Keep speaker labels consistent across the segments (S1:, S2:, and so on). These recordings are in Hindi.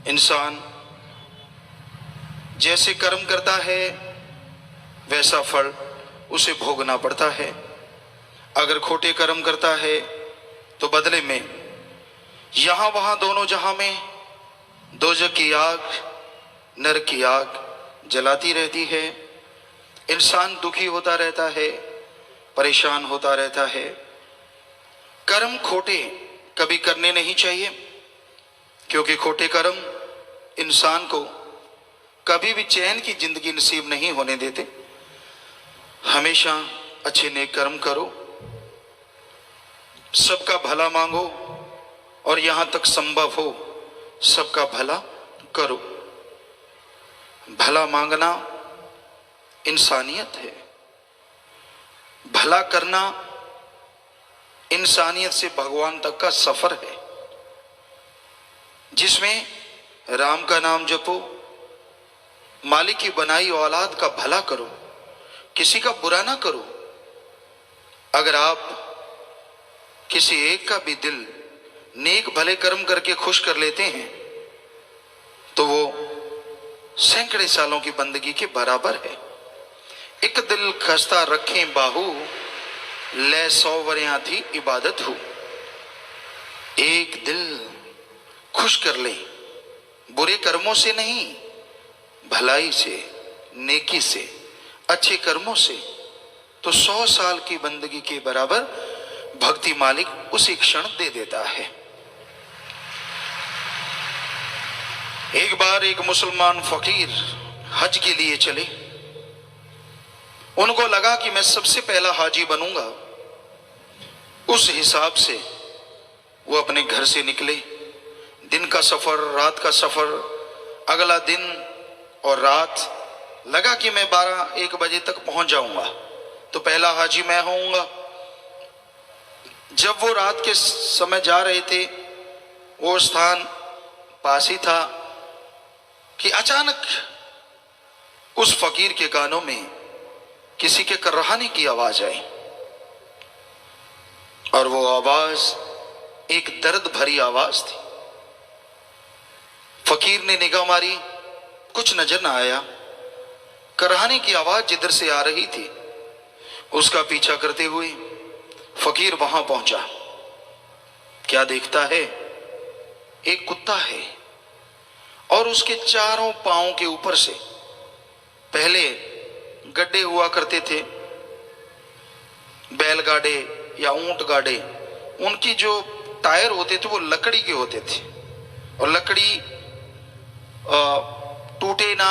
S1: इंसान जैसे कर्म करता है वैसा फल उसे भोगना पड़ता है। अगर खोटे कर्म करता है तो बदले में यहां वहां दोनों जहां में दोजख की आग, नरक की आग जलाती रहती है। इंसान दुखी होता रहता है, परेशान होता रहता है। कर्म खोटे कभी करने नहीं चाहिए, क्योंकि खोटे कर्म इंसान को कभी भी चैन की जिंदगी नसीब नहीं होने देते। हमेशा अच्छे नेक कर्म करो, सबका भला मांगो और यहां तक संभव हो सबका भला करो। भला मांगना इंसानियत है, भला करना इंसानियत से भगवान तक का सफर है, जिसमें राम का नाम जपो, मालिक की बनाई औलाद का भला करो, किसी का बुरा ना करो। अगर आप किसी एक का भी दिल नेक भले कर्म करके खुश कर लेते हैं तो वो सैकड़े सालों की बंदगी के बराबर है। एक दिल खस्ता रखें बाहू, ले 100 वरियां थी इबादत हो। एक दिल खुश कर ले, बुरे कर्मों से नहीं, भलाई से, नेकी से, अच्छे कर्मों से, तो 100 साल की बंदगी के बराबर भक्ति मालिक उसी क्षण दे देता है। एक बार एक मुसलमान फकीर हज के लिए चले। उनको लगा कि मैं सबसे पहला हाजी बनूंगा। उस हिसाब से वो अपने घर से निकले। दिन का सफर, रात का सफर, अगला दिन और रात। लगा कि मैं 12-1 बजे तक पहुंच जाऊंगा तो पहला हाजी मैं होऊंगा। जब वो रात के समय जा रहे थे, वो स्थान पास ही था कि अचानक उस फकीर के कानों में किसी के कर्राहने की आवाज आई और वो आवाज एक दर्द भरी आवाज थी। फकीर ने निगाह मारी, कुछ नजर ना आया। कर्राहने की आवाज जिधर से आ रही थी उसका पीछा करते हुए फकीर वहां पहुंचा। क्या देखता है? एक कुत्ता है और उसके चारों पांवों के ऊपर से पहले गड्ढे हुआ करते थे, बैलगाड़े या ऊंट गाड़े। उनकी जो टायर होते थे वो लकड़ी के होते थे और लकड़ी टूटे ना,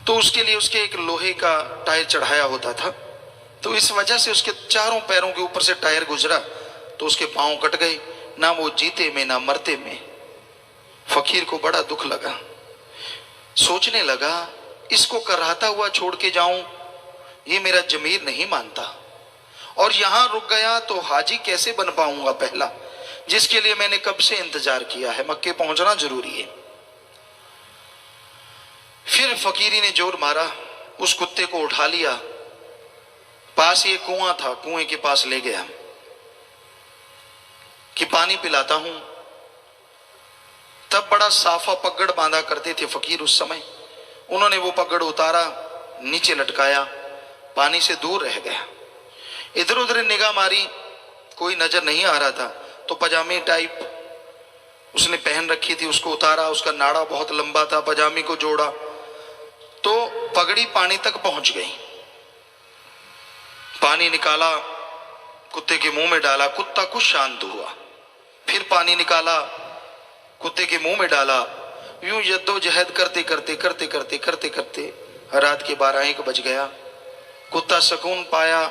S1: तो उसके लिए उसके एक लोहे का टायर चढ़ाया होता था। तो इस वजह से उसके चारों पैरों के ऊपर से टायर गुजरा तो उसके पांव कट गए, ना वो जीते में ना मरते में। फकीर को बड़ा दुख लगा। सोचने लगा, इसको कराहता हुआ छोड़ के जाऊं, ये मेरा जमीर नहीं मानता, और यहां रुक गया तो हाजी कैसे बन पाऊंगा पहला, जिसके लिए मैंने कब से इंतजार किया है। मक्के पहुंचना जरूरी है। फिर फकीरी ने जोर मारा, उस कुत्ते को उठा लिया, पास ही एक कुआं था, कुएं के पास ले गया कि पानी पिलाता हूं। तब बड़ा साफा पगड़ बांधा करते थे फकीर उस समय। उन्होंने वो पगड़ उतारा, नीचे लटकाया, पानी से दूर रह गया। इधर उधर निगाह मारी, कोई नजर नहीं आ रहा था। तो पजामे टाइप उसने पहन रखी थी, उसको उतारा। उसका नाड़ा बहुत लंबा था, पजामे को जोड़ा तो पगड़ी पानी तक पहुंच गई। पानी निकाला, कुत्ते के मुंह में डाला, कुत्ता कुछ शांत हुआ। फिर पानी निकाला, कुत्ते के मुंह में डाला। यूं जद्दोजहद करते करते करते करते करते करते रात के 12-1 बज गया। कुत्ता सुकून पाया।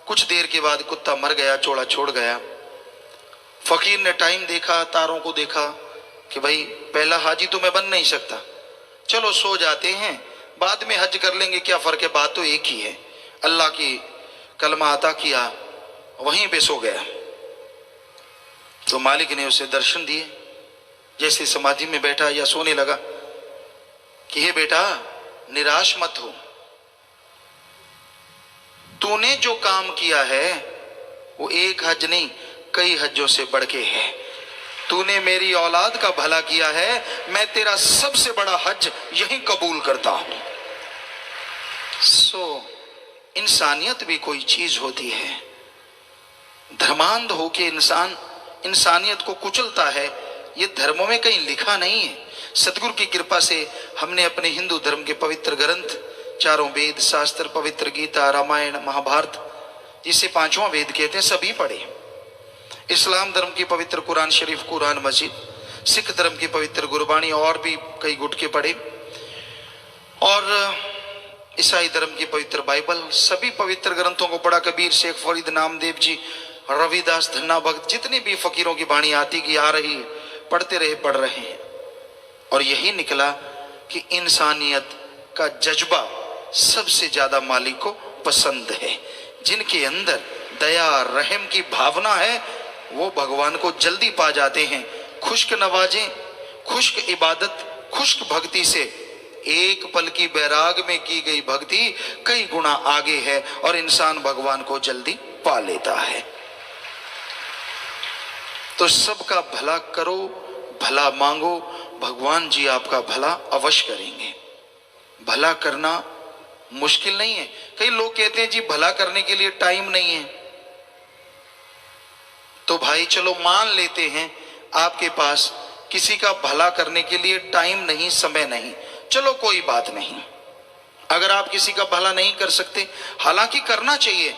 S1: कुछ देर के बाद कुत्ता मर गया, चोड़ा छोड़ गया। फकीर ने टाइम देखा, तारों को देखा कि भाई पहला हाजी तो मैं बन नहीं सकता, चलो सो जाते हैं, बाद में हज कर लेंगे, क्या फर्क है, बात तो एक ही है। अल्लाह की कलमा अता किया, वहीं पे सो गया। तो मालिक ने उसे दर्शन दिए। जैसे समाधि में बैठा या सोने लगा कि हे बेटा, निराश मत हो, तूने जो काम किया है वो एक हज नहीं कई हज्जों से बढ़ के है। तूने मेरी औलाद का भला किया है, मैं तेरा सबसे बड़ा हज यही कबूल करता हूं। इंसानियत भी कोई चीज होती है। धर्मांध होके इंसान इंसानियत को कुचलता है, ये धर्मों में कहीं लिखा नहीं है। सतगुरु की कृपा से हमने अपने हिंदू धर्म के पवित्र ग्रंथ, चारों वेद शास्त्र, पवित्र गीता, रामायण, महाभारत, जिसे पांचवां वेद कहते हैं, सभी पढ़े। इस्लाम धर्म की पवित्र कुरान शरीफ, कुरान मजीद, सिख धर्म की पवित्र गुरबाणी और भी कई गुटके पढ़े, और ईसाई धर्म की पवित्र बाइबल, सभी पवित्र ग्रंथों को पढ़ा। कबीर, शेख फरीद, नामदेव जी, रविदास, धन्ना भगत, जितनी भी फकीरों की बाणी आती की आ रही, पढ़ते रहे, पढ़ रहे हैं। और यही निकला कि इंसानियत का जज्बा सबसे ज्यादा मालिक को पसंद है। जिनके अंदर दया रहम की भावना है वो भगवान को जल्दी पा जाते हैं। खुश्क नवाजें, खुश्क इबादत, खुश्क भक्ति से एक पल की बैराग में की गई भक्ति कई गुना आगे है और इंसान भगवान को जल्दी पा लेता है। तो सबका भला करो, भला मांगो, भगवान जी आपका भला अवश्य करेंगे। भला करना मुश्किल नहीं है। कई लोग कहते हैं जी भला करने के लिए टाइम नहीं है, तो भाई चलो मान लेते हैं आपके पास किसी का भला करने के लिए टाइम नहीं, समय नहीं, चलो कोई बात नहीं। अगर आप किसी का भला नहीं कर सकते, हालांकि करना चाहिए,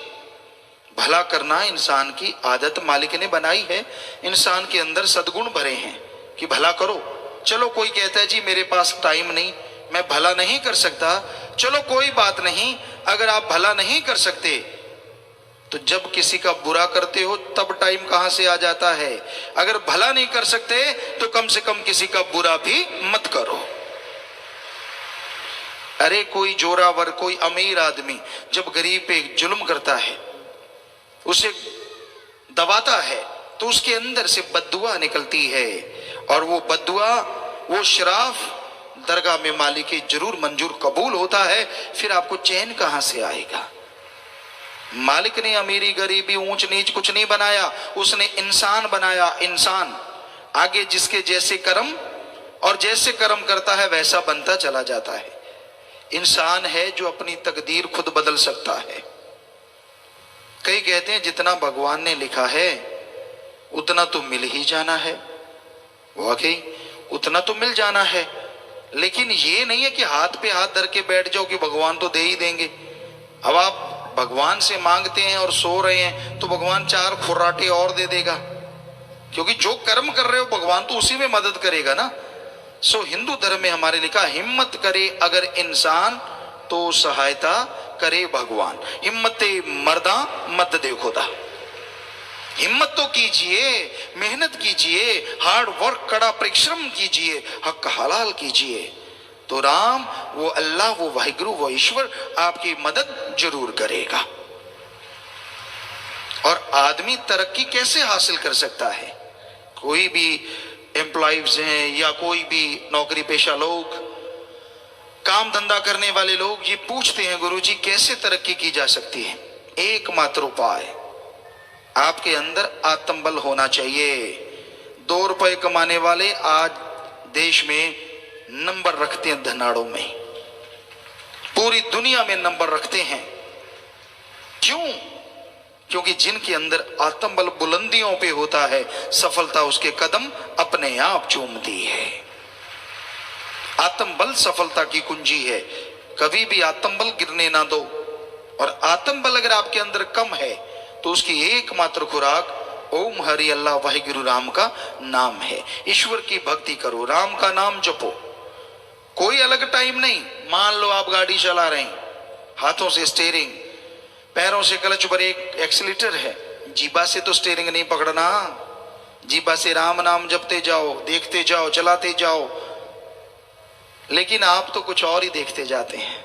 S1: भला करना इंसान की आदत मालिक ने बनाई है। इंसान के अंदर सद्गुण भरे हैं कि भला करो। चलो कोई कहता है जी मेरे पास टाइम नहीं, मैं भला नहीं कर सकता, चलो कोई बात नहीं। अगर आप भला नहीं कर सकते तो जब किसी का बुरा करते हो तब टाइम कहां से आ जाता है। अगर भला नहीं कर सकते तो कम से कम किसी का बुरा भी मत करो। अरे कोई जोरावर, कोई अमीर आदमी जब गरीब पे जुल्म करता है, उसे दबाता है, तो उसके अंदर से बद्दुआ निकलती है, और वो बद्दुआ, वो शराफ दरगाह में मालिक की जरूर मंजूर कबूल होता है। फिर आपको चैन कहां से आएगा। मालिक ने अमीरी गरीबी ऊंच नीच कुछ नहीं बनाया, उसने इंसान बनाया। इंसान आगे जिसके जैसे कर्म, और जैसे कर्म करता है वैसा बनता चला जाता है। इंसान है जो अपनी तकदीर खुद बदल सकता है। कई कहते हैं जितना भगवान ने लिखा है उतना तो मिल ही जाना है। वाकई उतना तो मिल जाना है, लेकिन ये नहीं है कि हाथ पे हाथ धर के बैठ जाओ कि भगवान तो दे ही देंगे। अब आप भगवान से मांगते हैं और सो रहे हैं तो भगवान चार खुर्राटे और दे देगा, क्योंकि जो कर्म कर रहे हो भगवान तो उसी में मदद करेगा ना। हिंदू धर्म में हमारे लिखा, हिम्मत करे अगर इंसान तो सहायता करे भगवान। हिम्मते मर्दा मत दे खुदा। हिम्मत तो कीजिए, मेहनत कीजिए, हार्ड वर्क, कड़ा परिश्रम कीजिए, हक हलाल कीजिए, तो राम, वो अल्लाह, वो वाहिगुरु, वो ईश्वर आपकी मदद जरूर करेगा। और आदमी तरक्की कैसे हासिल कर सकता है? कोई भी एम्प्लॉइज हैं या कोई भी नौकरी पेशा लोग, काम धंधा करने वाले लोग ये पूछते हैं गुरुजी कैसे तरक्की की जा सकती है? एकमात्र उपाय, आपके अंदर आत्मबल होना चाहिए। 2 रुपए कमाने वाले आज देश में नंबर रखते हैं, धनाड़ों में, पूरी दुनिया में नंबर रखते हैं। क्यों? क्योंकि जिनके अंदर आत्मबल बुलंदियों पे होता है, सफलता उसके कदम अपने आप चूमती है। आत्मबल सफलता की कुंजी है। कभी भी आत्मबल गिरने ना दो। और आत्मबल अगर आपके अंदर कम है तो उसकी एकमात्र खुराक ओम हरि अल्लाह वाहिगुरु राम का नाम है। ईश्वर की भक्ति करो, राम का नाम जपो। कोई अलग टाइम नहीं। मान लो आप गाड़ी चला रहे हैं, हाथों से स्टीयरिंग, पैरों से क्लच, ब्रेक, एक्सीलेटर है, जीभा से तो स्टीयरिंग नहीं पकड़ना। जीभा से राम नाम जपते जाओ, देखते जाओ, चलाते जाओ। लेकिन आप तो कुछ और ही देखते जाते हैं।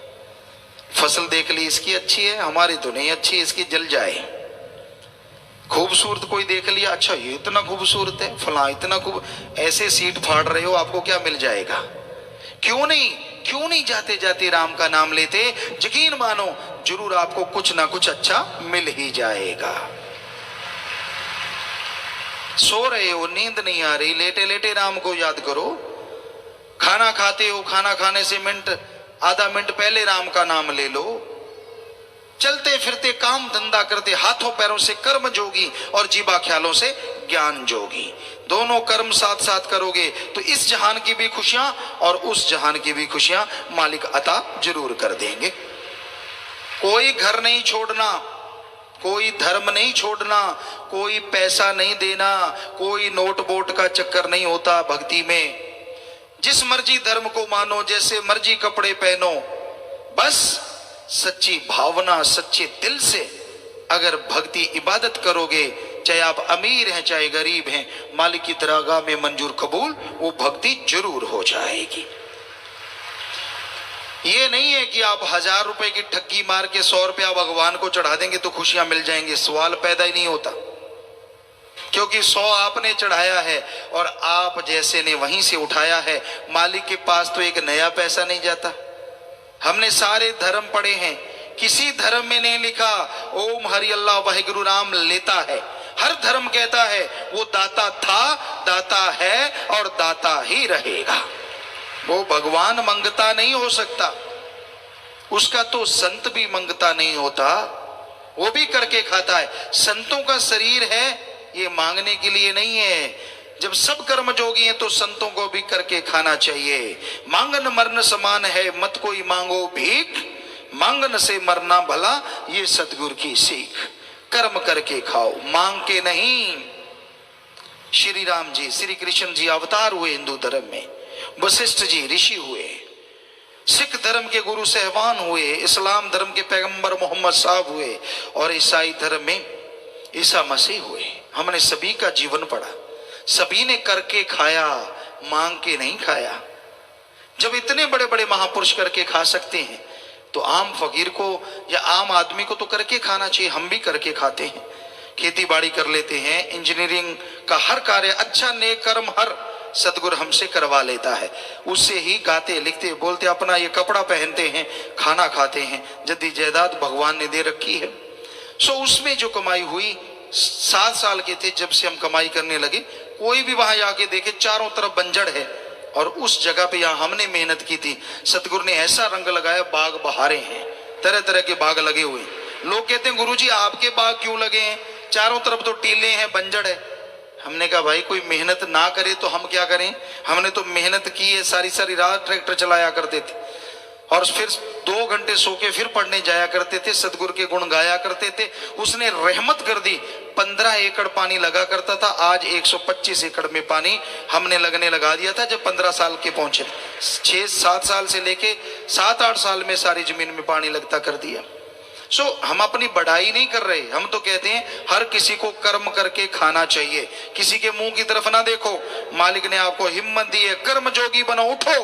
S1: फसल देख ली, इसकी अच्छी है, हमारी तो नहीं अच्छी, इसकी जल जाए। खूबसूरत कोई देख लिया, अच्छा ये इतना खूबसूरत है, फला इतना खूब, ऐसे सीट फाड़ रहे हो, आपको क्या मिल जाएगा? क्यों नहीं जाते जाते राम का नाम लेते? यकीन मानो जरूर आपको कुछ ना कुछ अच्छा मिल ही जाएगा। सो रहे हो, नींद नहीं आ रही, लेटे लेटे राम को याद करो। खाना खाते हो, खाना खाने से आधा मिनट पहले राम का नाम ले लो। चलते फिरते काम धंधा करते हाथों पैरों से कर्म जोगी और जीवा ख्यालों से ज्ञान जोगी। दोनों कर्म साथ साथ करोगे तो इस जहान की भी खुशियां और उस जहान की भी खुशियां मालिक अता जरूर कर देंगे। कोई घर नहीं छोड़ना, कोई धर्म नहीं छोड़ना, कोई पैसा नहीं देना, कोई नोट बोट का चक्कर नहीं होता भक्ति में। जिस मर्जी धर्म को मानो, जैसे मर्जी कपड़े पहनो, बस सच्ची भावना सच्चे दिल से अगर भक्ति इबादत करोगे, चाहे आप अमीर हैं चाहे गरीब हैं, मालिक की दरगाह में मंजूर कबूल वो भक्ति जरूर हो जाएगी। ये नहीं है कि आप 1000 रुपए की ठग्गी मार के 100 रुपया भगवान को चढ़ा देंगे तो खुशियां मिल जाएंगी। सवाल पैदा ही नहीं होता, क्योंकि 100 आपने चढ़ाया है और आप जैसे ने वहीं से उठाया है। मालिक के पास तो एक नया पैसा नहीं जाता। हमने सारे धर्म पढ़े हैं, किसी धर्म में नहीं लिखा ओम हरि अल्लाह वाहिगुरु राम लेता है। हर धर्म कहता है वो दाता था, दाता है और दाता ही रहेगा। वो भगवान मंगता नहीं हो सकता, उसका तो संत भी मंगता नहीं होता, वो भी करके खाता है। संतों का शरीर है ये मांगने के लिए नहीं है। जब सब कर्म जोगी हैं तो संतों को भी करके खाना चाहिए। मांगन मरण समान है, मत कोई मांगो भीख, मांगन से मरना भला ये सतगुरु की सीख। कर्म करके खाओ, मांग के नहीं। श्री राम जी, श्री कृष्ण जी अवतार हुए हिंदू धर्म में, वशिष्ठ जी ऋषि हुए, सिख धर्म के गुरु सहवान हुए, इस्लाम धर्म के पैगंबर मोहम्मद साहब हुए और ईसाई धर्म में ईसा मसीह हुए। हमने सभी का जीवन पढ़ा, सभी ने करके खाया, मांग के नहीं खाया। जब इतने बड़े बड़े महापुरुष करके खा सकते हैं तो आम फकीर को या आम आदमी को तो करके खाना चाहिए। हम भी करके खाते हैं, खेती बाड़ी कर लेते हैं, इंजीनियरिंग का हर कार्य अच्छा नेक कर्म हर सतगुरु हमसे करवा लेता है। उससे ही गाते लिखते बोलते अपना ये कपड़ा पहनते हैं, खाना खाते हैं, जद्दी जायदाद भगवान ने दे रखी है। सो उसमें जो कमाई हुई, 7 साल के थे जब से हम कमाई करने लगे, कोई भी वहां जाके देखे चारों तरफ बंजर है और उस जगह पे यहाँ हमने मेहनत की थी, सतगुरु ने ऐसा रंग लगाया, बाग बहारे हैं, तरह तरह के बाग लगे हुए। लोग कहते हैं गुरुजी आपके बाग क्यों लगे हैं, चारों तरफ तो टीले हैं, बंजर है। हमने कहा भाई कोई मेहनत ना करे तो हम क्या करें, हमने तो मेहनत की है, सारी सारी रात ट्रैक्टर चलाया करते थे और फिर 2 घंटे सो के फिर पढ़ने जाया करते थे, सतगुरु के गुण गाया करते थे। उसने रहमत कर दी, 15 एकड़ पानी लगा करता था, आज 125 एकड़ में पानी हमने लगने लगा दिया था जब 15 साल के पहुंचे। 6-7 साल से लेके 7-8 साल में सारी जमीन में पानी लगता कर दिया। सो हम अपनी बढ़ाई नहीं कर रहे, हम तो कहते हैं हर किसी को कर्म करके खाना चाहिए, किसी के मुंह की तरफ ना देखो। मालिक ने आपको हिम्मत दी है, कर्म जोगी बनो, उठो,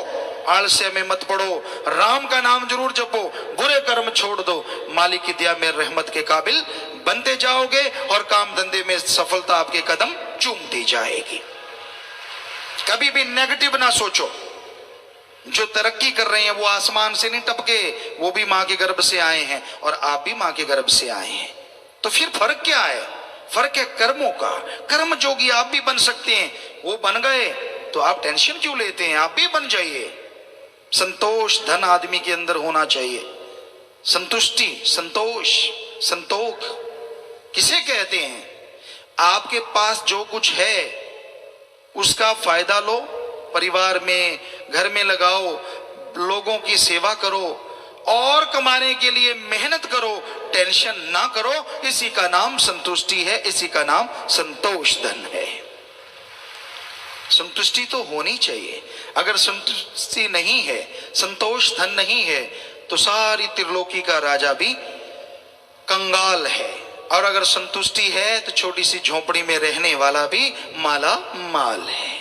S1: आलस्य में मत पड़ो, राम का नाम जरूर जपो, बुरे कर्म छोड़ दो। मालिक की दया में रहमत के काबिल बनते जाओगे और काम धंधे में सफलता आपके कदम चूमती जाएगी। कभी भी नेगेटिव ना सोचो। जो तरक्की कर रहे हैं वो आसमान से नहीं टपके, वो भी मां के गर्भ से आए हैं और आप भी मां के गर्भ से आए हैं। तो फिर फर्क क्या है? फर्क है कर्मों का। कर्म जोगी आप भी बन सकते हैं, वो बन गए तो आप टेंशन क्यों लेते हैं, आप भी बन जाइए। संतोष धन आदमी के अंदर होना चाहिए। संतुष्टि, संतोष, संतोख किसे कहते हैं? आपके पास जो कुछ है उसका फायदा लो, परिवार में घर में लगाओ, लोगों की सेवा करो और कमाने के लिए मेहनत करो, टेंशन ना करो। इसी का नाम संतुष्टि है, इसी का नाम संतोष धन है। संतुष्टि तो होनी चाहिए। अगर संतुष्टि नहीं है, संतोष धन नहीं है तो सारी त्रिलोकी का राजा भी कंगाल है, और अगर संतुष्टि है तो छोटी सी झोपड़ी में रहने वाला भी माला माल है।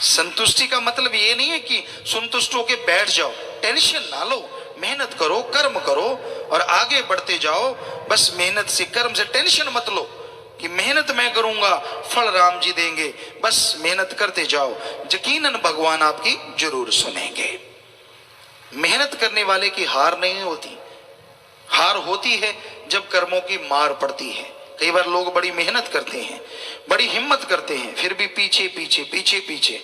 S1: संतुष्टि का मतलब ये नहीं है कि संतुष्ट होके बैठ जाओ, टेंशन ना लो, मेहनत करो, कर्म करो और आगे बढ़ते जाओ। बस मेहनत से, कर्म से टेंशन मत लो कि मेहनत मैं करूंगा फल राम जी देंगे। बस मेहनत करते जाओ, यकीनन भगवान आपकी जरूर सुनेंगे। मेहनत करने वाले की हार नहीं होती। हार होती है जब कर्मों की मार पड़ती है। कई बार लोग बड़ी मेहनत करते हैं, बड़ी हिम्मत करते हैं, फिर भी पीछे पीछे पीछे पीछे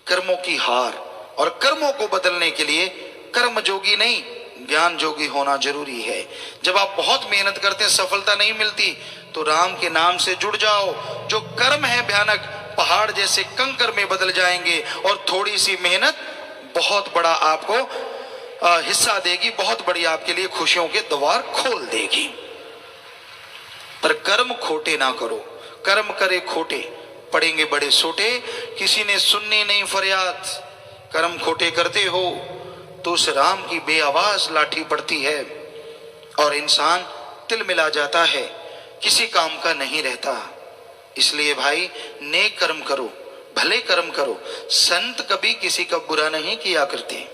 S1: कर्मों की हार। और कर्मों को बदलने के लिए कर्म जोगी नहीं, ज्ञान जोगी होना जरूरी है। जब आप बहुत मेहनत करते हैं, सफलता नहीं मिलती, तो राम के नाम से जुड़ जाओ। जो कर्म है भयानक, पहाड़ जैसे कंकर में बदल जाएंगे, और थोड़ी सी मेहनत बहुत बड़ा आपको हिस्सा देगी, बहुत बड़ी आपके लिए खुशियों के द्वार खोल देगी। पर कर्म खोटे ना करो, कर्म करे खोटे पड़ेंगे बड़े सोटे, किसी ने सुननी नहीं फरियाद। कर्म खोटे करते हो तो उस राम की बेआवाज लाठी पड़ती है और इंसान तिल मिला जाता है, किसी काम का नहीं रहता। इसलिए भाई नेक कर्म करो, भले कर्म करो। संत कभी किसी का बुरा नहीं किया करते।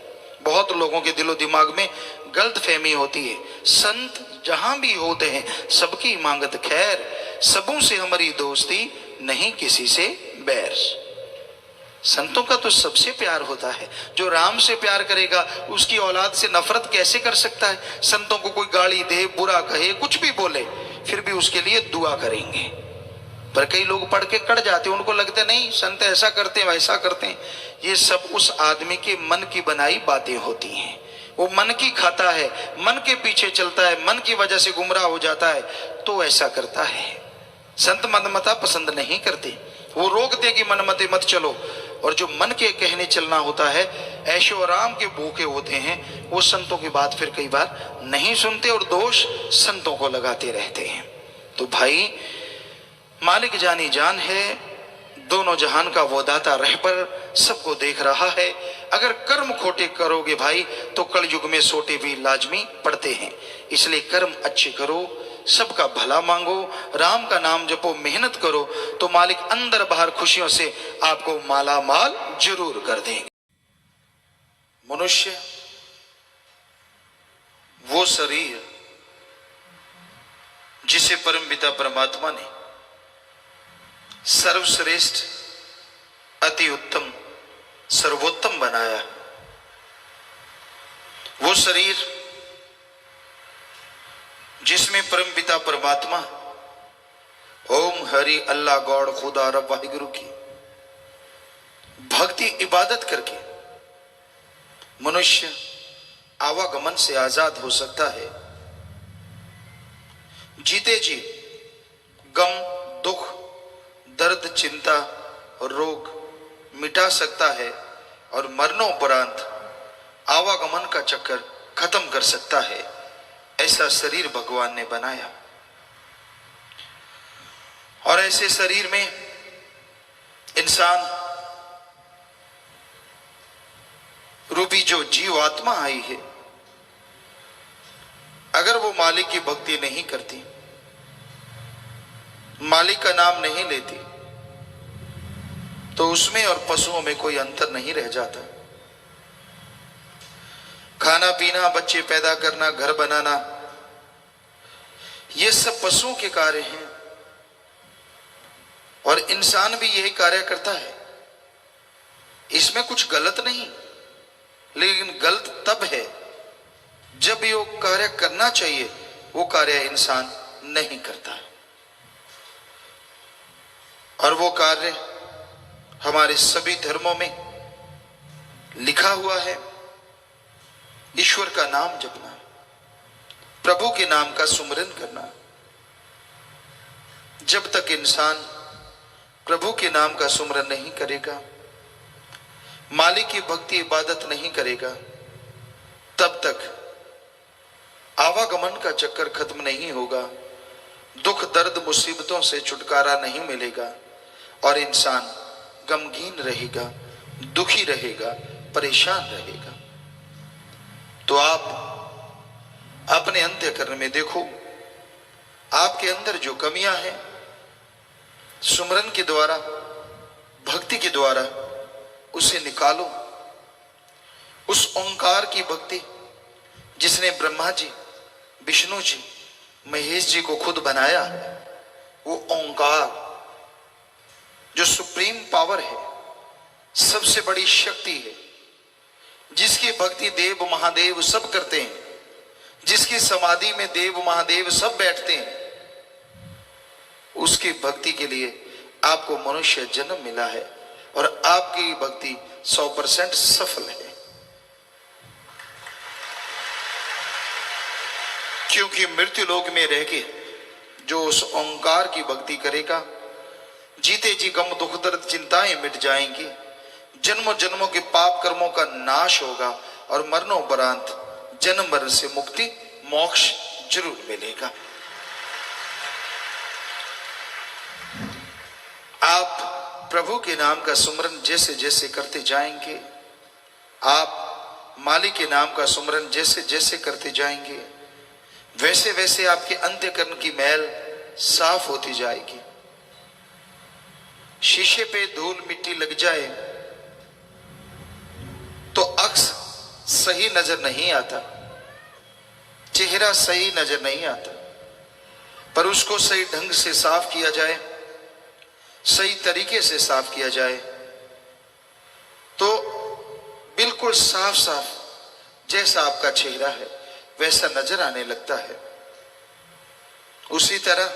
S1: बहुत लोगों के दिलो दिमाग में गलत फहमी होती है, संत जहां भी होते हैं सबकी मांगत खैर, सबों से हमारी दोस्ती नहीं किसी से बैर। संतों का तो सबसे प्यार होता है। जो राम से प्यार करेगा उसकी औलाद से नफरत कैसे कर सकता है? संतों को कोई गाली दे, बुरा कहे, कुछ भी बोले, फिर भी उसके लिए दुआ करेंगे। पर कई लोग पढ़ के कट जाते हैं, उनको लगता नहीं संत ऐसा करते हैं वैसा करते हैं। ये सब उस आदमी के मन की बनाई बातें होती हैं। वो मन की खाता है, मन के पीछे चलता है, मन की वजह से गुमराह हो जाता है, तो ऐसा करता है। संत मनमता पसंद नहीं करते, वो रोकते कि मनमते मत चलो। और जो मन के कहने चलना होता है, ऐशो आराम के भूखे होते हैं, वो संतों की बात फिर कई बार नहीं सुनते और दोष संतों को लगाते रहते हैं। तो भाई मालिक जानी जान है, दोनों जहान का वो दाता रह पर सबको देख रहा है। अगर कर्म खोटे करोगे भाई तो कलयुग में सोटे भी लाजमी पड़ते हैं। इसलिए कर्म अच्छे करो, सबका भला मांगो, राम का नाम जपो, मेहनत करो, तो मालिक अंदर बाहर खुशियों से आपको माला माल जरूर कर देंगे। मनुष्य वो शरीर जिसे परम पिता परमात्मा ने सर्वश्रेष्ठ, अति उत्तम, सर्वोत्तम बनाया, वो शरीर जिसमें परम पिता परमात्मा ओम हरि अल्लाह गॉड खुदा रब वाहिगुरु की भक्ति इबादत करके मनुष्य आवागमन से आजाद हो सकता है। जीते जी गम, दुख, दर्द, चिंता और रोग मिटा सकता है और मरणोपरांत आवागमन का चक्कर खत्म कर सकता है। ऐसा शरीर भगवान ने बनाया और ऐसे शरीर में इंसान रूपी जो जीव आत्मा आई है, अगर वो मालिक की भक्ति नहीं करती, मालिक का नाम नहीं लेती, तो उसमें और पशुओं में कोई अंतर नहीं रह जाता। खाना पीना, बच्चे पैदा करना, घर बनाना, ये सब पशुओं के कार्य हैं और इंसान भी यही कार्य करता है। इसमें कुछ गलत नहीं, लेकिन गलत तब है जब ये कार्य करना चाहिए वो कार्य इंसान नहीं करता। और वो कार्य हमारे सभी धर्मों में लिखा हुआ है। ईश्वर का नाम जपना, प्रभु के नाम का सुमिरन करना। जब तक इंसान प्रभु के नाम का सुमिरन नहीं करेगा, मालिक की भक्ति इबादत नहीं करेगा, तब तक आवागमन का चक्कर खत्म नहीं होगा, दुख दर्द मुसीबतों से छुटकारा नहीं मिलेगा और इंसान गमगीन रहेगा, दुखी रहेगा, परेशान रहेगा। तो आप अपने अंतःकरण में देखो, आपके अंदर जो कमियां हैं, सुमरन के द्वारा, भक्ति के द्वारा उसे निकालो। उस ओंकार की भक्ति जिसने ब्रह्मा जी, विष्णु जी, महेश जी को खुद बनाया, वो ओंकार जो सुप्रीम पावर है, सबसे बड़ी शक्ति है, जिसकी भक्ति देव महादेव सब करते हैं, जिसकी समाधि में देव महादेव सब बैठते हैं, उसकी भक्ति के लिए आपको मनुष्य जन्म मिला है और आपकी भक्ति 100% सफल है, क्योंकि मृत्यु लोक में रह के जो उस ओंकार की भक्ति करेगा, जीते जी गम दुख दर्द चिंताएं मिट जाएंगी, जन्मों जन्मों के पाप कर्मों का नाश होगा और मरणोपरांत जन्म मरण से मुक्ति मोक्ष जरूर मिलेगा। आप प्रभु के नाम का सुमरन जैसे जैसे करते जाएंगे, आप मालिक के नाम का सुमरन जैसे जैसे करते जाएंगे, वैसे वैसे आपके अंत्यकरण की मैल साफ होती जाएगी। शीशे पे धूल मिट्टी लग जाए तो अक्स सही नजर नहीं आता, चेहरा सही नजर नहीं आता, पर उसको सही ढंग से साफ किया जाए, सही तरीके से साफ किया जाए तो बिल्कुल साफ साफ जैसा आपका चेहरा है वैसा नजर आने लगता है। उसी तरह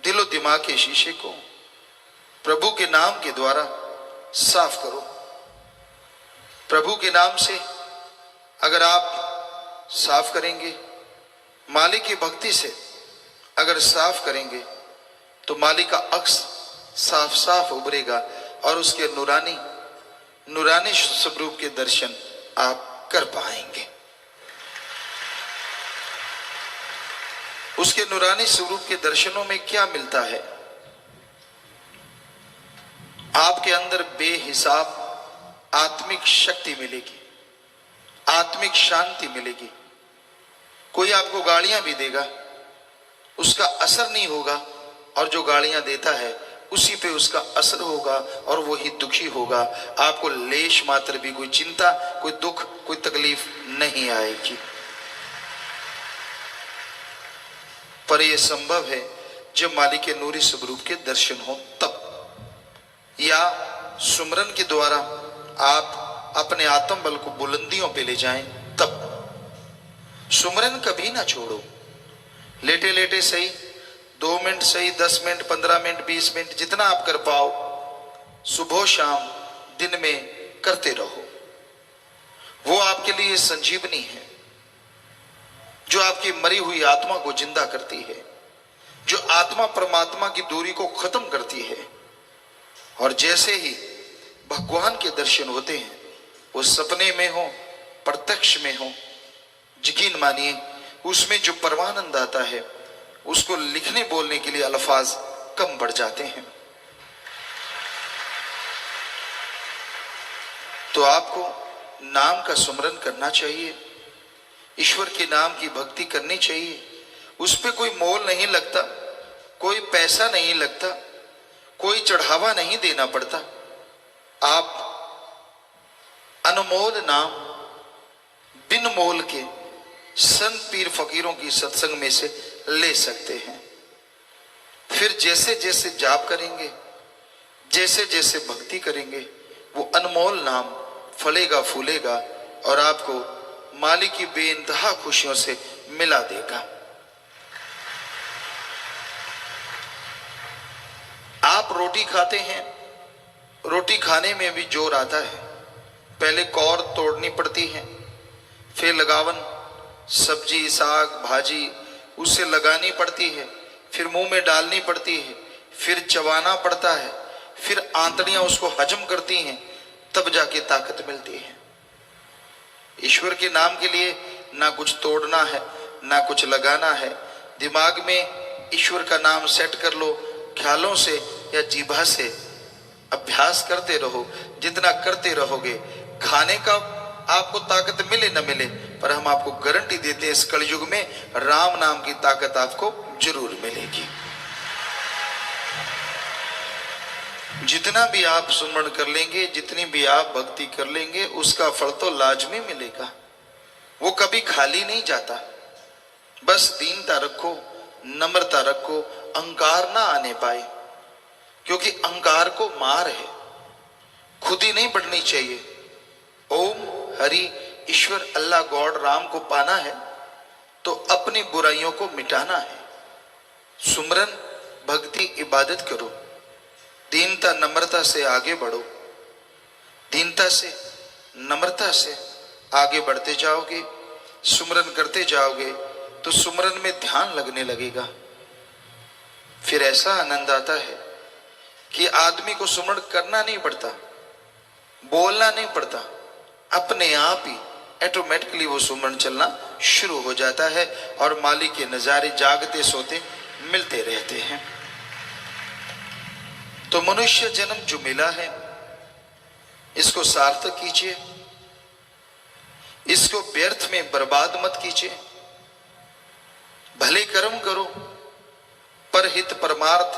S1: दिलो दिमाग के शीशे को प्रभु के नाम के द्वारा साफ करो। प्रभु के नाम से अगर आप साफ करेंगे, मालिक की भक्ति से अगर साफ करेंगे तो मालिक का अक्स साफ साफ उभरेगा और उसके नूरानी स्वरूप के दर्शन आप कर पाएंगे। उसके नूरानी स्वरूप के दर्शनों में क्या मिलता है? आपके अंदर बेहिसाब आत्मिक शक्ति मिलेगी, आत्मिक शांति मिलेगी। कोई आपको गालियां भी देगा, उसका असर नहीं होगा, और जो गालियां देता है उसी पे उसका असर होगा और वही दुखी होगा। आपको लेश मात्र भी कोई चिंता, कोई दुख, कोई तकलीफ नहीं आएगी। पर यह संभव है जब मालिक के नूरी स्वरूप के दर्शन हो तब, या सुमरन के द्वारा आप अपने आत्म बल को बुलंदियों पे ले जाएं तब। सुमरन कभी ना छोड़ो, लेटे लेटे सही, 2 मिनट सही, 10 मिनट, 15 मिनट, 20 मिनट, जितना आप कर पाओ सुबह शाम दिन में करते रहो। वो आपके लिए संजीवनी है जो आपकी मरी हुई आत्मा को जिंदा करती है, जो आत्मा परमात्मा की दूरी को खत्म करती है। और जैसे ही भगवान के दर्शन होते हैं, वो सपने में हो, प्रत्यक्ष में हो, यकीन मानिए उसमें जो परमानंद आता है उसको लिखने बोलने के लिए अल्फाज कम पड़ जाते हैं। तो आपको नाम का सुमरन करना चाहिए, ईश्वर के नाम की भक्ति करनी चाहिए। उस पे कोई मोल नहीं लगता, कोई पैसा नहीं लगता, कोई चढ़ावा नहीं देना पड़ता। आप अनमोल नाम बिन मोल के संत पीर फकीरों की सत्संग में से ले सकते हैं। फिर जैसे जैसे जाप करेंगे, जैसे जैसे भक्ति करेंगे, वो अनमोल नाम फलेगा फूलेगा और आपको मालिक की बेइंतहा खुशियों से मिला देगा। आप रोटी खाते हैं, रोटी खाने में भी जोर आता है। पहले कौर तोड़नी पड़ती है, फिर लगावन, सब्जी, साग, भाजी उसे लगानी पड़ती है, फिर मुंह में डालनी पड़ती है, फिर चबाना पड़ता है, फिर आंतड़ियां उसको हजम करती हैं, तब जाके ताकत मिलती है। ईश्वर के नाम के लिए ना कुछ तोड़ना है, ना कुछ लगाना है। दिमाग में ईश्वर का नाम सेट कर लो, ख्यालों से या जीभा से अभ्यास करते रहो। जितना करते रहोगे, खाने का आपको ताकत मिले न मिले, पर हम आपको गारंटी देते हैं इस कलयुग में राम नाम की ताकत आपको जरूर मिलेगी। जितना भी आप सुमरण कर लेंगे, जितनी भी आप भक्ति कर लेंगे, उसका फल तो लाजमी मिलेगा। वो कभी खाली नहीं जाता। बस दीनता रखो, नम्रता रखो, अहंकार ना आने पाए, क्योंकि अहंकार को मार है, खुद ही नहीं बढ़नी चाहिए। ओम हरि ईश्वर अल्लाह गॉड राम को पाना है तो अपनी बुराइयों को मिटाना है। सुमरन भक्ति इबादत करो, दीनता नम्रता से आगे बढ़ो। दीनता से नम्रता से आगे बढ़ते जाओगे, सुमरन करते जाओगे तो सुमरन में ध्यान लगने लगेगा। फिर ऐसा आनंद आता है कि आदमी को सुमरन करना नहीं पड़ता, बोलना नहीं पड़ता, अपने आप ही ऑटोमेटिकली वो सुमरन चलना शुरू हो जाता है और मालिक के नजारे जागते सोते मिलते रहते हैं। तो मनुष्य जन्म जो मिला है इसको सार्थक कीजिए, इसको व्यर्थ में बर्बाद मत कीजिए। भले कर्म करो, परहित परमार्थ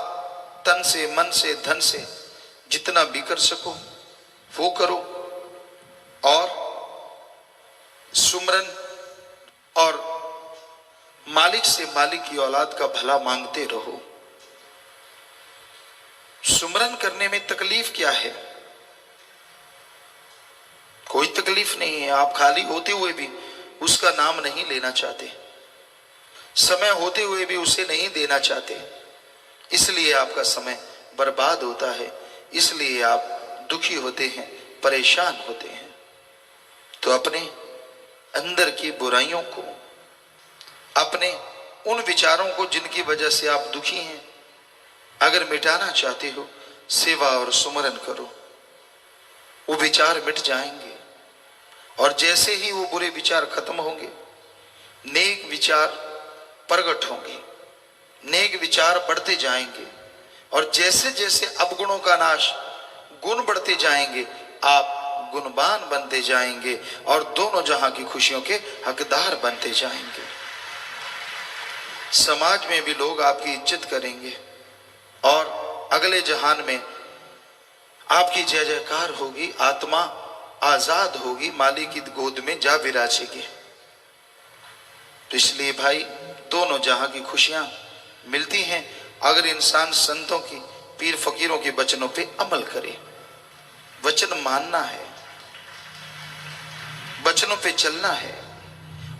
S1: तन से मन से धन से जितना भी कर सको वो करो और सुमरन और मालिक से मालिक की औलाद का भला मांगते रहो। सुमरन करने में तकलीफ क्या है? कोई तकलीफ नहीं है। आप खाली होते हुए भी उसका नाम नहीं लेना चाहते, समय होते हुए भी उसे नहीं देना चाहते, इसलिए आपका समय बर्बाद होता है, इसलिए आप दुखी होते हैं, परेशान होते हैं। तो अपने अंदर की बुराइयों को, अपने उन विचारों को जिनकी वजह से आप दुखी हैं, अगर मिटाना चाहते हो, सेवा और सुमरन करो, वो विचार मिट जाएंगे। और जैसे ही वो बुरे विचार खत्म होंगे, नेक विचार प्रकट होंगे, नेक विचार बढ़ते जाएंगे। और जैसे जैसे अवगुणों का नाश, गुण बढ़ते जाएंगे, आप गुणवान बनते जाएंगे और दोनों जहां की खुशियों के हकदार बनते जाएंगे। समाज में भी लोग आपकी इज्जत करेंगे और अगले जहान में आपकी जय जयकार होगी, आत्मा आजाद होगी, मालिक की गोद में जा विराजेगी। तो इसलिए भाई, दोनों जहां की खुशियां मिलती हैं अगर इंसान संतों की, पीर फकीरों के वचनों पे अमल करे। वचन मानना है, वचनों पे चलना है।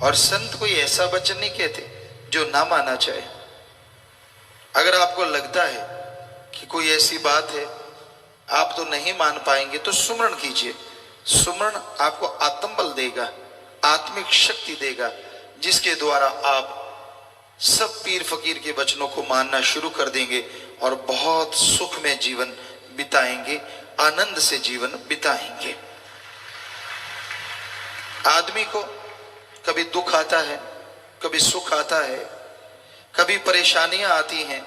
S1: और संत कोई ऐसा वचन नहीं कहते जो ना माना जाए। अगर आपको लगता है कि कोई ऐसी बात है आप तो नहीं मान पाएंगे, तो सुमरन कीजिए। सुमरन आपको आत्मबल देगा, आत्मिक शक्ति देगा, जिसके द्वारा आप सब पीर फकीर के वचनों को मानना शुरू कर देंगे और बहुत सुख में जीवन बिताएंगे, आनंद से जीवन बिताएंगे। आदमी को कभी दुख आता है, कभी सुख आता है, कभी परेशानियां आती हैं,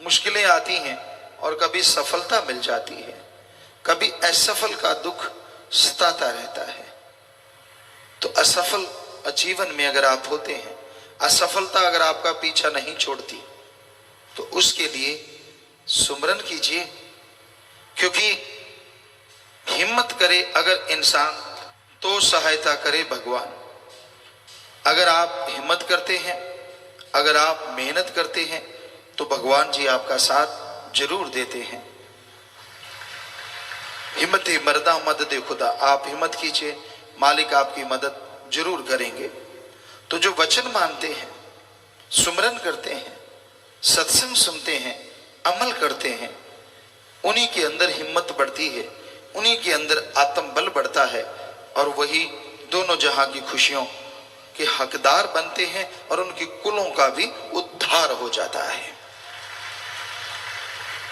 S1: मुश्किलें आती हैं और कभी सफलता मिल जाती है। कभी असफल का दुख सताता रहता है। तो असफल जीवन में अगर आप होते हैं, असफलता अगर आपका पीछा नहीं छोड़ती, तो उसके लिए सुमरन कीजिए। क्योंकि हिम्मत करे अगर इंसान तो सहायता करे भगवान। अगर आप हिम्मत करते हैं, अगर आप मेहनत करते हैं, तो भगवान जी आपका साथ जरूर देते हैं। हिम्मत मर्दा मदद खुदा। आप हिम्मत कीजिए, मालिक आपकी मदद जरूर करेंगे। तो जो वचन मानते हैं, सुमरन करते हैं, सत्संग सुनते हैं, अमल करते हैं, उन्हीं के अंदर हिम्मत बढ़ती है, उन्हीं के अंदर आत्मबल बढ़ता है और वही दोनों जहां की खुशियों के हकदार बनते हैं और उनकी कुलों का भी उद्धार हो जाता है।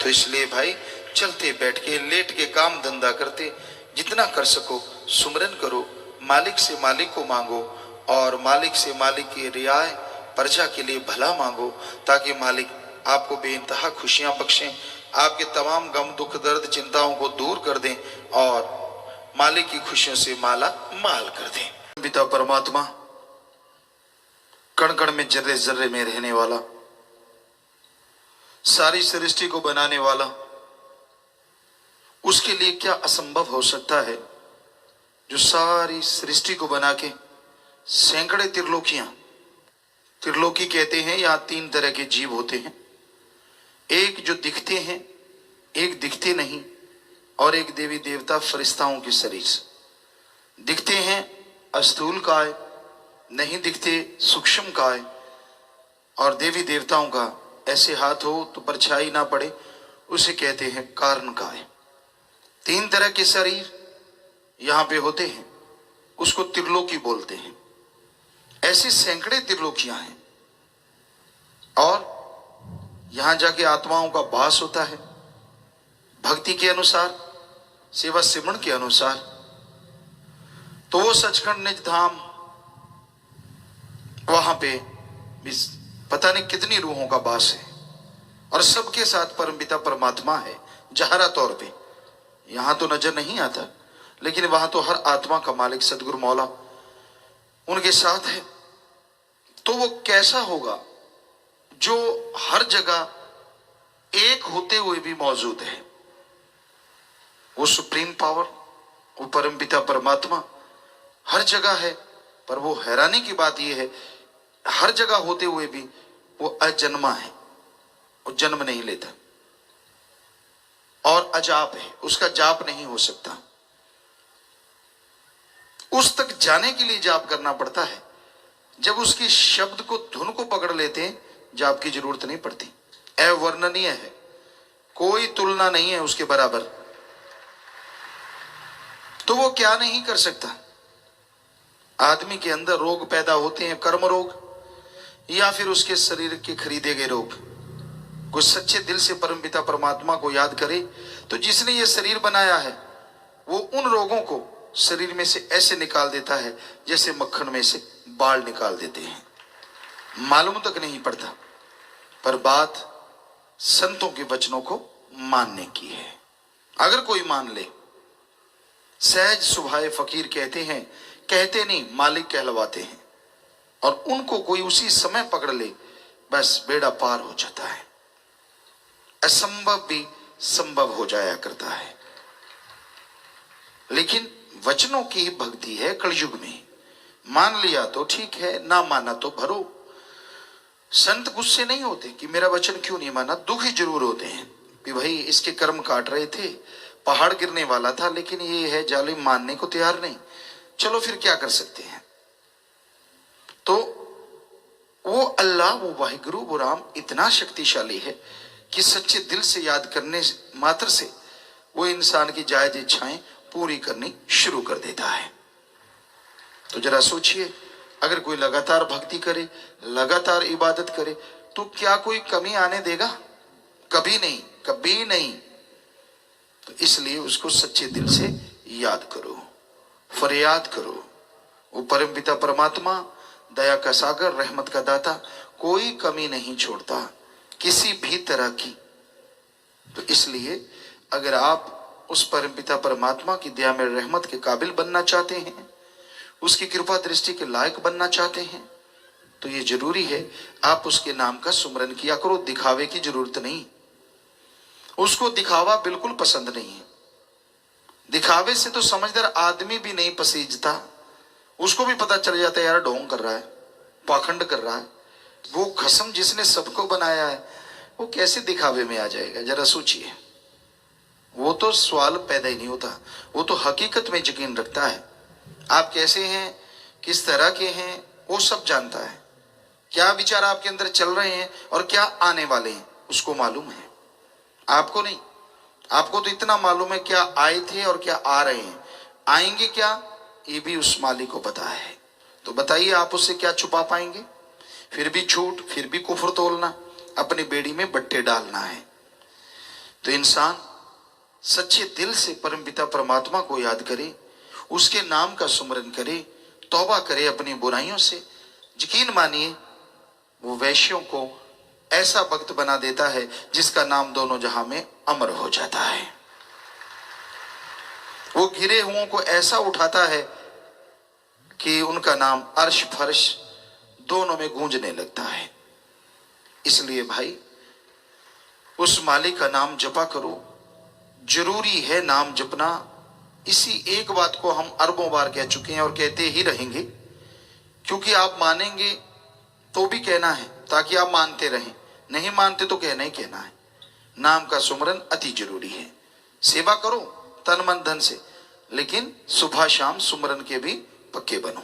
S1: तो इसलिए भाई, चलते बैठ के लेट के काम धंधा करते जितना कर सको सुमरन करो, मालिक से मालिक को मांगो और मालिक से मालिक की रियाय प्रजा के लिए भला मांगो, ताकि मालिक आपको बेइंतहा खुशियां बख्शें, आपके तमाम गम दुख दर्द चिंताओं को दूर कर दें और मालिक की खुशियों से माला माल कर दें। पिता परमात्मा, कण कण में जर्रे जर्रे में रहने वाला, सारी सृष्टि को बनाने वाला, उसके लिए क्या असंभव हो सकता है जो सारी सृष्टि को बना के सैकड़े त्रिलोकियां, त्रिलोकी कहते हैं, यहां 3 तरह के जीव होते हैं। एक जो दिखते हैं, एक दिखते नहीं और एक देवी देवता फरिश्ताओं के शरीर। दिखते हैं स्थूल काय, नहीं दिखते सूक्ष्म काय, और देवी देवताओं का ऐसे हाथ हो तो परछाई ना पड़े, उसे कहते हैं कारणकाय। 3 तरह के शरीर यहां पे होते हैं, उसको त्रिलोकी बोलते हैं। ऐसे सैकड़े त्रिलोकियां हैं और यहां जाके आत्माओं का वास होता है भक्ति के अनुसार, सेवा सिमरण के अनुसार। तो वो सचखंड निज धाम, वहां पे पता नहीं कितनी रूहों का वास है और सबके साथ परमपिता परमात्मा है जहरा तौर पे। यहां तो नजर नहीं आता, लेकिन वहां तो हर आत्मा का मालिक सदगुरु मौला उनके साथ है। तो वो कैसा होगा जो हर जगह एक होते हुए भी मौजूद है। वो सुप्रीम पावर, वो परमपिता परमात्मा हर जगह है, पर वो हैरानी की बात यह है हर जगह होते हुए भी वो अजन्मा है, वो जन्म नहीं लेता और अजाप है, उसका जाप नहीं हो सकता। उस तक जाने के लिए जाप करना पड़ता है। जब उसके शब्द को, धुन को पकड़ लेते हैं, जाप की जरूरत नहीं पड़ती। अवर्णनीय है, कोई तुलना नहीं है उसके बराबर। तो वो क्या नहीं कर सकता। आदमी के अंदर रोग पैदा होते हैं, कर्म रोग या फिर उसके शरीर के खरीदे गए रोग। कोई सच्चे दिल से परमपिता परमात्मा को याद करे तो जिसने ये शरीर बनाया है वो उन रोगों को शरीर में से ऐसे निकाल देता है जैसे मक्खन में से बाल निकाल देते हैं। मालूम तक नहीं पड़ता, पर बात संतों के वचनों को मानने की है। अगर कोई मान ले, सहज सुभाए फकीर कहते हैं, कहते नहीं मालिक कहलवाते हैं, और उनको कोई उसी समय पकड़ ले, बस बेड़ा पार हो जाता है। असंभव भी संभव हो जाया करता है। लेकिन वचनों की भक्ति है कलयुग में। मान लिया तो ठीक है, ना माना तो भरो। संत गुस्से नहीं होते कि मेरा वचन क्यों नहीं माना, दुखी जरूर होते हैं कि भाई इसके कर्म काट रहे थे, पहाड़ गिरने वाला था, लेकिन ये है जालिम, मानने को तैयार नहीं। चलो फिर क्या कर सकते हैं। तो वो अल्लाह, वो वाहिगुरु, वो राम इतना शक्तिशाली है कि सच्चे दिल से याद करने मात्र से वो इंसान की जायज इच्छाएं पूरी करनी शुरू कर देता है। तो जरा सोचिए, अगर कोई लगातार भक्ति करे, लगातार इबादत करे, तो क्या कोई कमी आने देगा? कभी नहीं, कभी नहीं। तो इसलिए उसको सच्चे दिल से याद करो, फरियाद करो। वो परमपिता परमात्मा दया का सागर, रहमत का दाता, कोई कमी नहीं छोड़ता किसी भी तरह की। तो इसलिए अगर आप उस परमपिता परमात्मा की दया में रहमत के काबिल बनना चाहते हैं, उसकी कृपा दृष्टि के लायक बनना चाहते हैं, तो ये जरूरी है आप उसके नाम का सुमरन किया करो। दिखावे की जरूरत नहीं, उसको दिखावा बिल्कुल पसंद नहीं है। दिखावे से तो समझदार आदमी भी नहीं पसीजता, उसको भी पता चल जाता है यार ढोंग कर रहा है, पाखंड कर रहा है। वो खसम जिसने सबको बनाया है वो कैसे दिखावे में आ जाएगा? जरा सोचिए। वो तो सवाल पैदा ही नहीं होता, वो तो हकीकत में यकीन रखता है। आप कैसे हैं, किस तरह के हैं, वो सब जानता है। क्या विचार आपके अंदर चल रहे हैं और क्या आने वाले हैं, उसको मालूम है। आपको नहीं। आपको तो इतना मालूम है क्या आए थे और क्या आ रहे हैं, आएंगे क्या, ये भी उस मालिक को पता है। तो बताइए आप उससे क्या छुपा पाएंगे? फिर भी झूठ, फिर भी कुफ्र तोलना, अपनी बेड़ी में बट्टे डालना है। तो इंसान सच्चे दिल से परमपिता परमात्मा को याद करे, उसके नाम का सुमरन करे, तौबा करे अपनी बुराइयों से। यकीन मानिए वो वैश्यों को ऐसा भक्त बना देता है जिसका नाम दोनों जहां में अमर हो जाता है। वो गिरे हुओं को ऐसा उठाता है कि उनका नाम अर्श फर्श दोनों में गूंजने लगता है। इसलिए भाई उस मालिक का नाम जपा करो। जरूरी है नाम जपना। इसी एक बात को हम अरबों बार कह चुके हैं और कहते ही रहेंगे, क्योंकि आप मानेंगे तो भी कहना है ताकि आप मानते रहें, नहीं मानते तो कहना ही कहना है। नाम का सुमरन अति जरूरी है। सेवा करो तन मन धन से, लेकिन सुबह शाम सुमरन के भी पक्के बनो।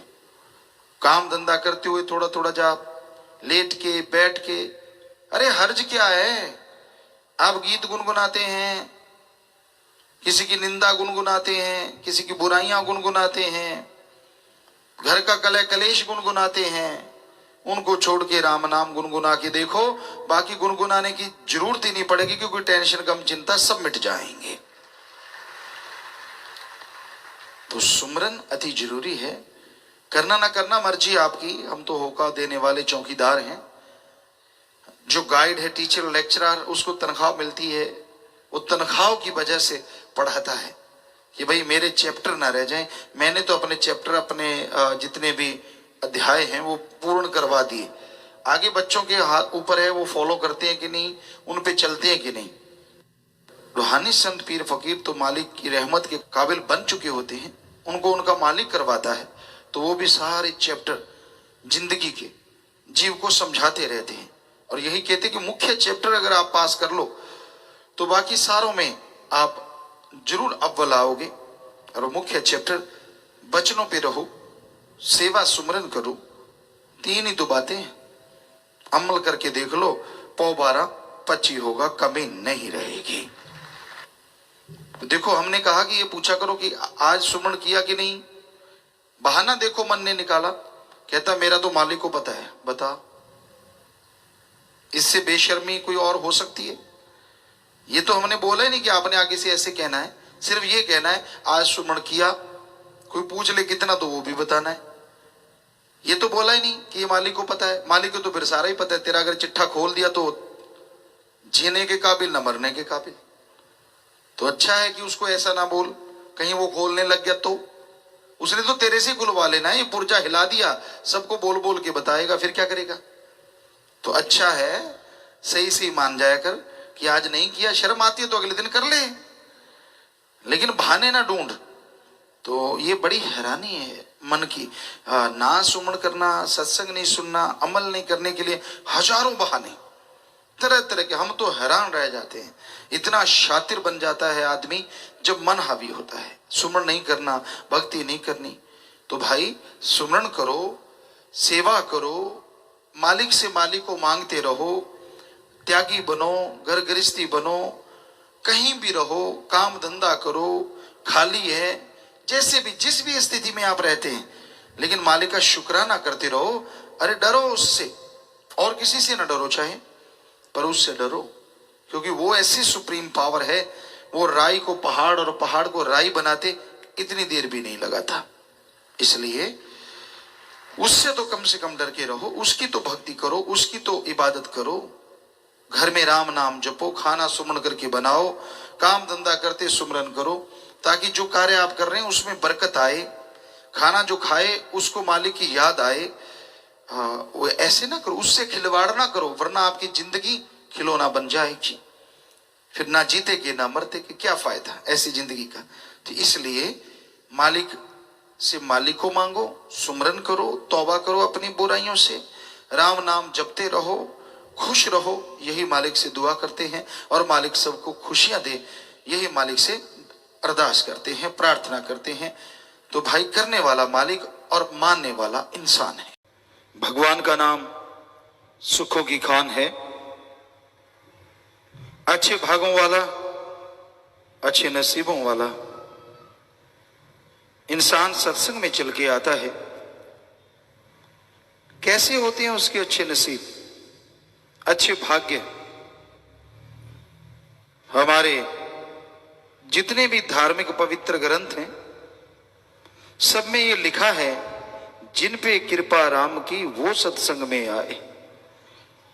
S1: काम धंधा करते हुए थोड़ा थोड़ा जाप, लेट के बैठ के अरे हर्ज क्या है? आप गीत गुनगुनाते हैं, किसी की निंदा गुनगुनाते हैं, किसी की बुराइयां गुनगुनाते हैं, घर का कलह कलेश गुनगुनाते हैं, उनको छोड़ के राम नाम गुनगुना के देखो, बाकी गुनगुनाने की जरूरत ही नहीं पड़ेगी, क्योंकि टेंशन गम चिंता सब मिट जाएंगे। तो सुमरन अति जरूरी है। करना ना करना मर्जी आपकी, हम तो होका देने वाले चौकीदार हैं। जो गाइड है, टीचर, लेक्चरर, उसको तनख्वाह मिलती है, वो तनख्वाह की वजह से पढ़ाता है कि भाई मेरे चैप्टर ना रह जाएं। मैंने तो अपने चैप्टर, अपने जितने भी अध्याय हैं वो पूर्ण करवा दिए। आगे बच्चों के हाथ ऊपर है, वो फॉलो करते हैं कि नहीं, उन पे चलते हैं कि नहीं। रूहानी संत पीर फकीर तो मालिक की रहमत के काबिल बन चुके होते हैं, उनको उनका मालिक करवाता है, तो वो भी सारे चैप्टर जिंदगी के जीव को समझाते रहते हैं। और यही कहते हैं कि मुख्य चैप्टर अगर आप पास कर लो तो बाकी सारों में आप जरूर अव्वल आओगे। और मुख्य चैप्टर बचनों पे रहो, सेवा सुमरन करो, तीन ही तो बातें हैं, अमल करके देख लो, 12-25 होगा, कमी नहीं रहेगी। तो देखो, हमने कहा कि ये पूछा करो कि आज सुमरण किया कि नहीं। बहाना देखो मन ने निकाला, कहता मेरा तो मालिक को पता है। बता, इससे बेशर्मी कोई और हो सकती है? ये तो हमने बोला ही नहीं कि आपने आगे से ऐसे कहना है, सिर्फ ये कहना है आज सुमरण किया, कोई पूछ ले कितना तो वो भी बताना है। ये तो बोला ही नहीं कि ये मालिक को पता है। मालिक को तो फिर सारा ही पता है। तेरा अगर चिट्ठा खोल दिया तो जीने के काबिल न मरने के काबिल। तो अच्छा है कि उसको ऐसा ना बोल, कहीं वो खोलने लग गया तो। उसने तो तेरे से खुलवा लेना है, ये पुर्जा हिला दिया, सबको बोल बोल के बताएगा, फिर क्या करेगा? तो अच्छा है सही से मान जाया कर कि आज नहीं किया, शर्म आती है तो अगले दिन कर ले, लेकिन बहाने ना ढूंढ। तो ये बड़ी हैरानी है मन की। ना सुमरण करना, सत्संग नहीं सुनना, अमल नहीं करने के लिए हजारों बहाने, तरह तरह के। हम तो हैरान रह जाते हैं, इतना शातिर बन जाता है आदमी जब मन हावी होता है। सुमरण नहीं करना, भक्ति नहीं करनी, तो भाई सुमरण करो, सेवा करो, मालिक से मालिक को मांगते रहो, त्यागी बनो, घर गृहस्थी बनो, कहीं भी रहो, काम धंधा करो, खाली है, जैसे भी जिस भी स्थिति में आप रहते हैं, लेकिन मालिक का शुक्राना करते रहो। अरे डरो उससे, और किसी से ना डरो चाहे, पर उससे डरो, क्योंकि वो ऐसी सुप्रीम पावर है। वो राई को पहाड़ और पहाड़ को राई बनाते इतनी देर भी नहीं लगा था। इसलिए उससे तो कम से कम डर के रहो, उसकी तो भक्ति करो, उसकी तो इबादत करो। घर में राम नाम जपो, खाना सुमरण करके बनाओ, काम धंधा करते सुमरन करो, ताकि जो कार्य आप कर रहे हैं उसमें बरकत आए। खाना जो खाए उसको मालिक की याद आए। वो ऐसे ना करो, उससे खिलवाड़ ना करो, वरना आपकी जिंदगी खिलौना बन जाएगी, फिर ना जीते के ना मरते के, क्या फायदा ऐसी जिंदगी का। तो इसलिए मालिक से मालिक को मांगो, सुमरन करो, तौबा करो अपनी बुराइयों से, राम नाम जपते रहो, खुश रहो, यही मालिक से दुआ करते हैं। और मालिक सबको खुशियां दे, यही मालिक से अरदास करते हैं, प्रार्थना करते हैं। तो भाई करने वाला मालिक और मानने वाला इंसान है। भगवान का नाम सुखों की खान है, अच्छे भागों वाला, अच्छे नसीबों वाला। इंसान सत्संग में चल के आता है, कैसे होते हैं उसके अच्छे नसीब, अच्छे भाग्य। हमारे जितने भी धार्मिक पवित्र ग्रंथ हैं सब में ये लिखा है, जिन पे कृपा राम की वो सत्संग में आए।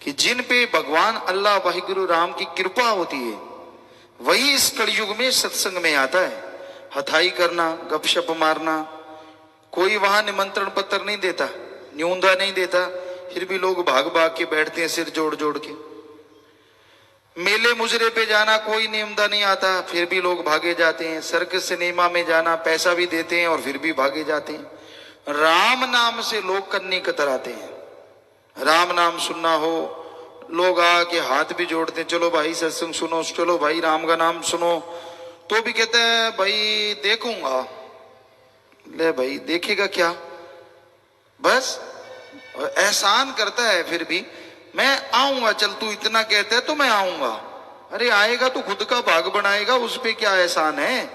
S1: कि जिन पे भगवान अल्लाह वाहिगुरु राम की कृपा होती है वही इस कलयुग में सत्संग में आता है। हथाई करना, गपशप मारना, कोई वहां निमंत्रण पत्र नहीं देता, न्योंदा नहीं देता, फिर भी लोग भाग भाग के बैठते हैं सिर जोड़ जोड़ के। मेले मुजरे पे जाना कोई नियमदा नहीं आता, फिर भी लोग भागे जाते हैं। सर्कस सिनेमा में जाना पैसा भी देते हैं और फिर भी भागे जाते हैं। राम नाम से लोग कन्नी कतराते हैं। राम नाम सुनना हो, लोग आके हाथ भी जोड़ते हैं, चलो भाई सत्संग सुनो, चलो भाई राम का नाम सुनो, तो भी कहते हैं भाई देखूंगा। ले भाई देखेगा क्या, बस एहसान करता है फिर भी, मैं आऊंगा, चल तू इतना कहता है तो मैं आऊंगा। अरे आएगा तो खुद का भाग बनाएगा, उस पे क्या एहसान है?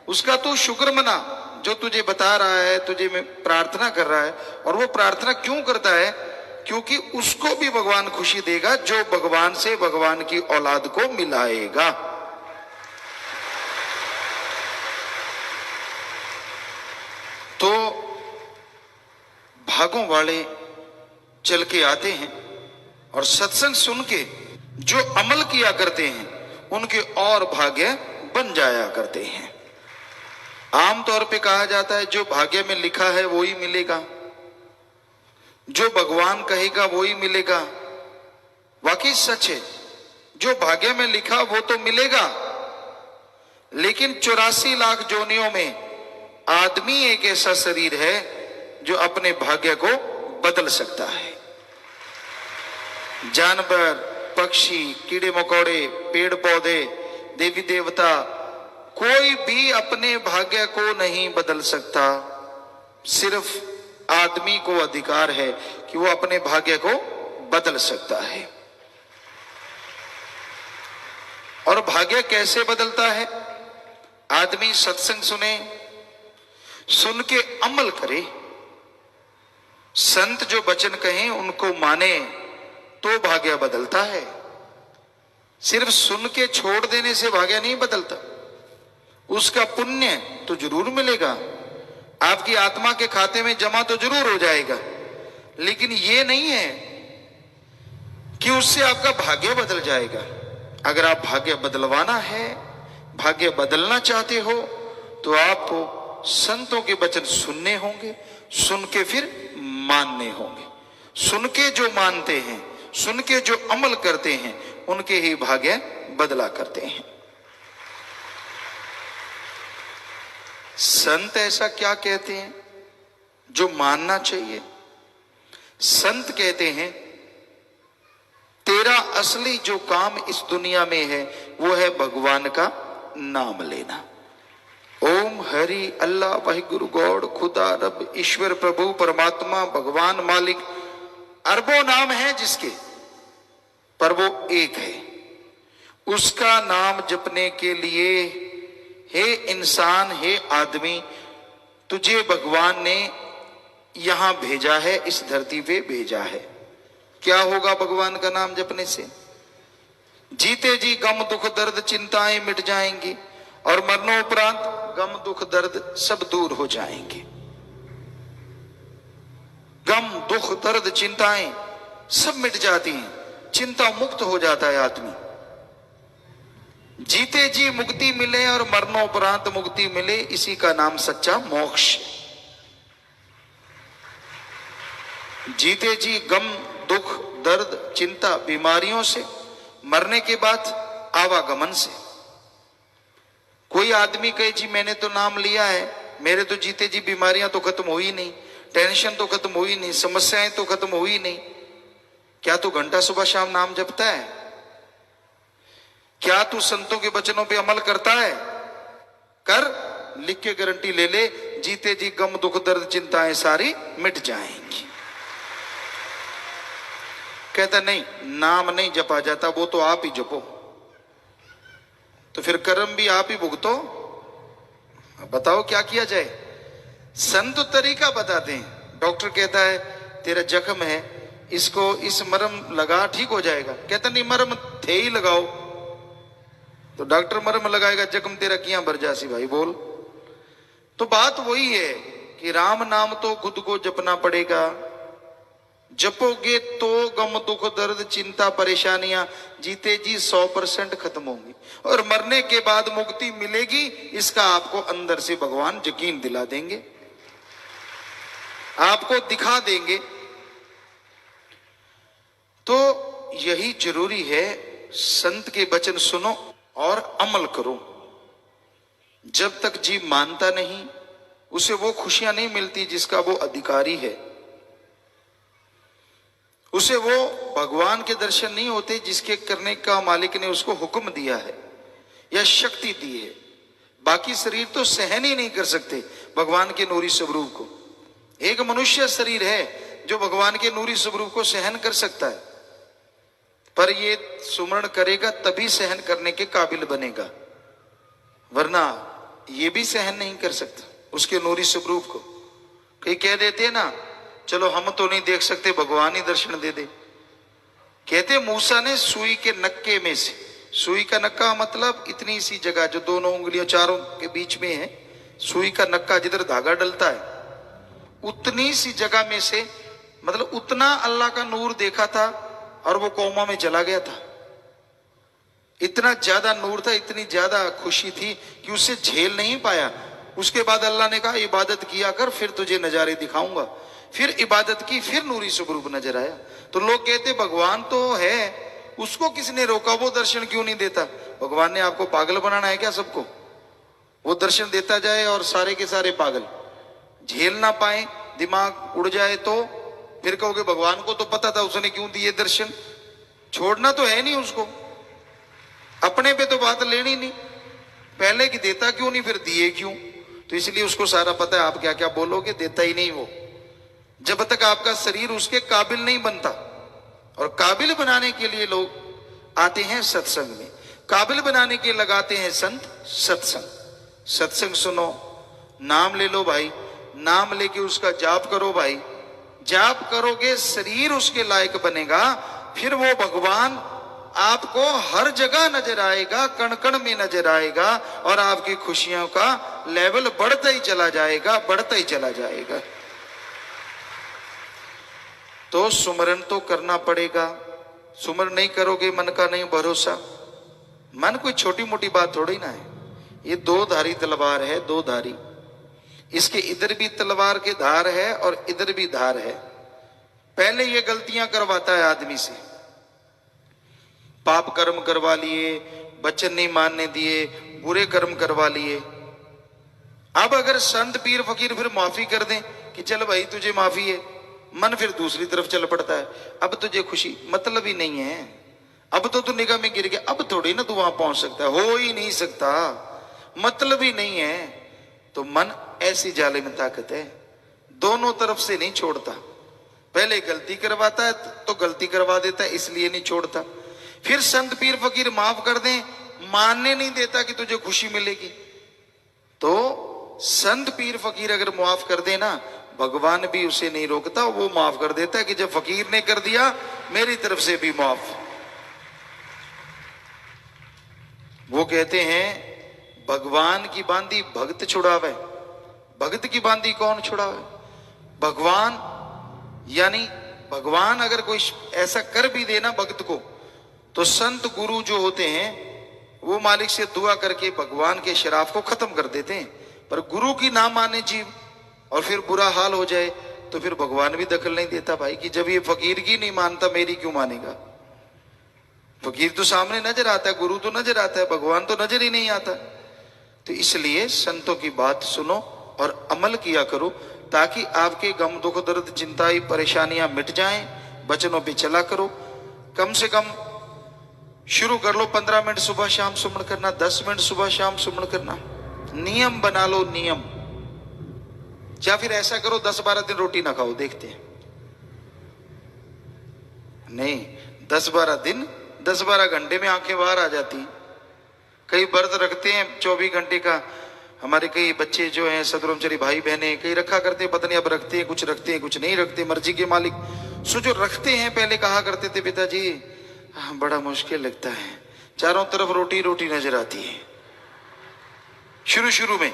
S1: उसका तू शुक्र मना जो तुझे बता रहा है, तुझे में प्रार्थना कर रहा है। और वो प्रार्थना क्यों करता है? क्योंकि उसको भी भगवान खुशी देगा जो भगवान से भगवान की औलाद को मिलाएगा। तो भागों वाले चल के आते हैं और सत्संग सुन के जो अमल किया करते हैं उनके और भाग्य बन जाया करते हैं। आमतौर पे कहा जाता है जो भाग्य में लिखा है वो ही मिलेगा, जो भगवान कहेगा वो ही मिलेगा। वाकई सच है, जो भाग्य में लिखा वो तो मिलेगा, लेकिन 84 लाख जोनियों में आदमी एक ऐसा शरीर है जो अपने भाग्य को बदल सकता है। जानवर, पक्षी, कीड़े मकोड़े, पेड़ पौधे, देवी देवता, कोई भी अपने भाग्य को नहीं बदल सकता। सिर्फ आदमी को अधिकार है कि वो अपने भाग्य को बदल सकता है। और भाग्य कैसे बदलता है? आदमी सत्संग सुने, सुन के अमल करे, संत जो वचन कहें उनको माने तो भाग्य बदलता है। सिर्फ सुन के छोड़ देने से भाग्य नहीं बदलता। उसका पुण्य तो जरूर मिलेगा, आपकी आत्मा के खाते में जमा तो जरूर हो जाएगा, लेकिन ये नहीं है कि उससे आपका भाग्य बदल जाएगा। अगर आप भाग्य बदलवाना है, भाग्य बदलना चाहते हो, तो आप संतों के वचन सुनने होंगे, सुन के फिर मानने होंगे। सुन के जो मानते हैं, सुन के जो अमल करते हैं, उनके ही भाग्य बदला करते हैं। संत ऐसा क्या कहते हैं जो मानना चाहिए? संत कहते हैं तेरा असली जो काम इस दुनिया में है वो है भगवान का नाम लेना। ओम हरि, अल्लाह, वाहिगुरु, गॉड, खुदा, रब, ईश्वर, प्रभु, परमात्मा, भगवान, मालिक, अरबों नाम है जिसके, पर वो एक है। उसका नाम जपने के लिए हे इंसान, हे आदमी, तुझे भगवान ने यहां भेजा है, इस धरती पे भेजा है। क्या होगा भगवान का नाम जपने से? जीते जी गम दुख दर्द चिंताएं मिट जाएंगी और मरणोपरांत गम दुख दर्द सब दूर हो जाएंगे। गम दुख दर्द चिंताएं सब मिट जाती हैं, चिंता मुक्त हो जाता है आदमी। जीते जी मुक्ति मिले और मरणोपरांत मुक्ति मिले, इसी का नाम सच्चा मोक्ष। जीते जी गम दुख दर्द चिंता बीमारियों से, मरने के बाद आवागमन से। कोई आदमी कहे जी मैंने तो नाम लिया है, मेरे तो जीते जी बीमारियां तो खत्म हुई नहीं, टेंशन तो खत्म हुई नहीं, समस्याएं तो खत्म हुई नहीं। क्या तू घंटा सुबह शाम नाम जपता है? क्या तू संतों के वचनों पे अमल करता है? कर, लिख के गारंटी ले ले, जीते जी गम दुख दर्द चिंताएं सारी मिट जाएंगी। कहता नहीं, नाम नहीं जपा जाता, वो तो आप ही जपो। तो फिर कर्म भी आप ही भुगतो। बताओ क्या किया जाए? संत तरीका बताते हैं। डॉक्टर कहता है तेरा जख्म है, इसको इस मरहम लगा ठीक हो जाएगा। कहता नहीं, मरहम थे ही लगाओ। तो डॉक्टर मरहम लगाएगा, जख्म तेरा किया भर जासी भाई बोल। तो बात वही है कि राम नाम तो खुद को जपना पड़ेगा। जपोगे तो गम दुख दर्द चिंता परेशानियां जीते जी 100% खत्म होंगी और मरने के बाद मुक्ति मिलेगी। इसका आपको अंदर से भगवान यकीन दिला देंगे, आपको दिखा देंगे। तो यही जरूरी है, संत के वचन सुनो और अमल करो। जब तक जीव मानता नहीं, उसे वो खुशियां नहीं मिलती जिसका वो अधिकारी है। उसे वो भगवान के दर्शन नहीं होते जिसके करने का मालिक ने उसको हुक्म दिया है या शक्ति दी है। बाकी शरीर तो सहन ही नहीं कर सकते भगवान के नूरी स्वरूप को। एक मनुष्य शरीर है जो भगवान के नूरी स्वरूप को सहन कर सकता है। पर ये सुमरण करेगा तभी सहन करने के काबिल बनेगा, वरना ये भी सहन नहीं कर सकता उसके नूरी स्वरूप को। कई कह देते हैं ना, चलो हम तो नहीं देख सकते, भगवान ही दर्शन दे दे। कहते मूसा ने सुई के नक्के में से, सुई का नक्का मतलब इतनी सी जगह जो दोनों उंगलियों चारों के बीच में है, सुई का नक्का जिधर धागा डलता है, उतनी सी जगह में से, मतलब उतना अल्लाह का नूर देखा था और वो कोमा में चला गया था। इतना ज्यादा नूर था, इतनी ज्यादा खुशी थी कि उससे झेल नहीं पाया। उसके बाद अल्लाह ने कहा इबादत किया कर, फिर तुझे नजारे दिखाऊंगा। फिर इबादत की, फिर नूरी स्वरूप नजर आया। तो लोग कहते भगवान तो है, उसको किसने रोका, वो दर्शन क्यों नहीं देता? भगवान ने आपको पागल बनाना है क्या सबको? वो दर्शन देता जाए और सारे के सारे पागल झेल ना पाए, दिमाग उड़ जाए, तो फिर कहोगे भगवान को तो पता था, उसने क्यों दिए दर्शन? छोड़ना तो है नहीं उसको, अपने पे तो बात लेनी नहीं। पहले कि देता क्यों नहीं, फिर दिए क्यों? तो इसलिए उसको सारा पता है, आप क्या क्या बोलोगे, देता ही नहीं वो, जब तक आपका शरीर उसके काबिल नहीं बनता। और काबिल बनाने के लिए लोग आते हैं सत्संग में, काबिल बनाने के लगाते हैं संत सत्संग। सत्संग सुनो, नाम ले लो भाई, नाम लेके उसका जाप करो भाई। जाप करोगे शरीर उसके लायक बनेगा, फिर वो भगवान आपको हर जगह नजर आएगा, कण कण में नजर आएगा, और आपकी खुशियों का लेवल बढ़ता ही चला जाएगा, बढ़ता ही चला जाएगा। तो सुमरन तो करना पड़ेगा। सुमरन नहीं करोगे, मन का नहीं भरोसा। मन कोई छोटी मोटी बात थोड़ी ना है, ये दो धारी तलवार है, दो धारी। इसके इधर भी तलवार के धार है और इधर भी धार है। पहले ये गलतियां करवाता है आदमी से, पाप कर्म करवा लिए, वचन नहीं मानने दिए, बुरे कर्म करवा लिए। अब अगर संत पीर फकीर फिर माफी कर दें कि चल भाई तुझे माफी है, मन फिर दूसरी तरफ चल पड़ता है। अब तुझे खुशी, मतलब ही नहीं है, अब तो तू निगाह में गिर गया, अब थोड़ी ना तू वहां पहुंच सकता है, हो ही नहीं सकता, मतलब ही नहीं है। तो मन ऐसी जालिम ताकत है, दोनों तरफ से नहीं छोड़ता। पहले गलती करवाता है तो गलती करवा देता है, इसलिए नहीं छोड़ता। फिर संत पीर फकीर माफ कर दें, मानने नहीं देता कि तुझे खुशी मिलेगी। तो संत पीर फकीर अगर माफ कर देना, भगवान भी उसे नहीं रोकता, वो माफ कर देता है कि जब फकीर ने कर दिया, मेरी तरफ से भी माफ। वो कहते हैं भगवान की बांधी भक्त छुड़ावे, भक्त की बांधी कौन छुड़ावे? भगवान। यानी भगवान अगर कोई ऐसा कर भी देना भक्त को, तो संत गुरु जो होते हैं वो मालिक से दुआ करके भगवान के शराफ को खत्म कर देते हैं। पर गुरु की ना माने जीव और फिर बुरा हाल हो जाए, तो फिर भगवान भी दखल नहीं देता भाई, कि जब ये फकीर की नहीं मानता, मेरी क्यों मानेगा? फकीर तो सामने नजर आता है, गुरु तो नजर आता है, भगवान तो नजर ही नहीं आता। तो इसलिए संतों की बात सुनो और अमल किया करो, ताकि आपके गम दुख दर्द चिंताएं परेशानियां मिट जाएं। वचनों पे चला करो, कम से कम शुरू कर लो 15 मिनट सुबह शाम सुमन करना, 10 मिनट सुबह शाम सुमन करना, नियम बना लो, नियम। या फिर ऐसा करो 10-12 दिन रोटी ना खाओ, देखते हैं। नहीं, 10-12 दिन 10-12 घंटे में आंखें बाहर आ जाती। कई व्रत रखते हैं 24 घंटे का, हमारे कई बच्चे जो हैं सदब्रह्मचारी भाई बहने, कई रखा करते हैं, पता नहीं अब रखते हैं, कुछ नहीं रखते, मर्जी के मालिक। सो जो रखते हैं, पहले कहा करते थे पिताजी बड़ा मुश्किल लगता है, चारों तरफ रोटी रोटी नजर आती है। शुरू में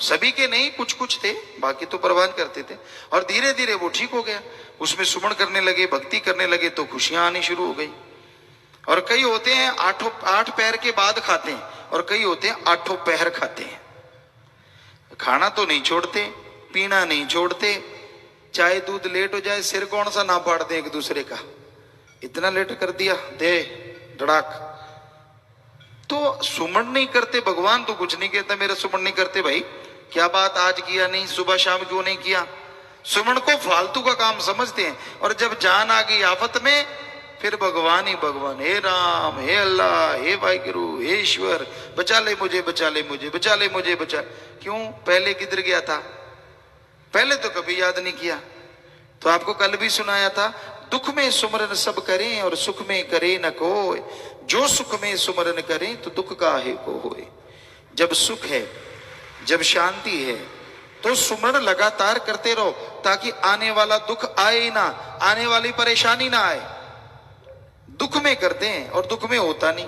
S1: सभी के नहीं, कुछ थे, बाकी तो परवान करते थे, और धीरे धीरे वो ठीक हो गया, उसमें सुमन करने लगे, भक्ति करने लगे, तो खुशियां आनी शुरू हो गई। और कई होते हैं 8 पहर के बाद खाते हैं, और कई होते हैं 8 पहर खाते हैं। खाना तो नहीं छोड़ते, पीना नहीं छोड़ते, चाहे दूध लेट हो जाए, सिर कौन सा ना फाड़ दे एक दूसरे का, इतना लेट कर दिया, दे धड़ाक। तो सुमन नहीं करते, भगवान तो कुछ नहीं कहता मेरा सुमन नहीं करते। भाई क्या बात, आज किया नहीं, सुबह शाम क्यों नहीं किया? सुमन को फालतू का काम समझते हैं, और जब जान आ गई आफत में, फिर भगवान ही भगवान, हे राम, हे अल्लाह, हे वाहिगुरु, हे ईश्वर, बचा ले मुझे, बचा ले मुझे, बचा ले मुझे, बचा। क्यों? पहले किधर गया था? पहले तो कभी याद नहीं किया। तो आपको कल भी सुनाया था, दुख में सुमरन सब करें और सुख में करे न कोय, जो सुख में सुमरन करें तो दुख काहे को होए। जब सुख है, जब शांति है, तो सुमरन लगातार करते रहो ताकि आने वाला दुख आए ही ना, आने वाली परेशानी ना आए। दुख में करते हैं और दुख में होता नहीं,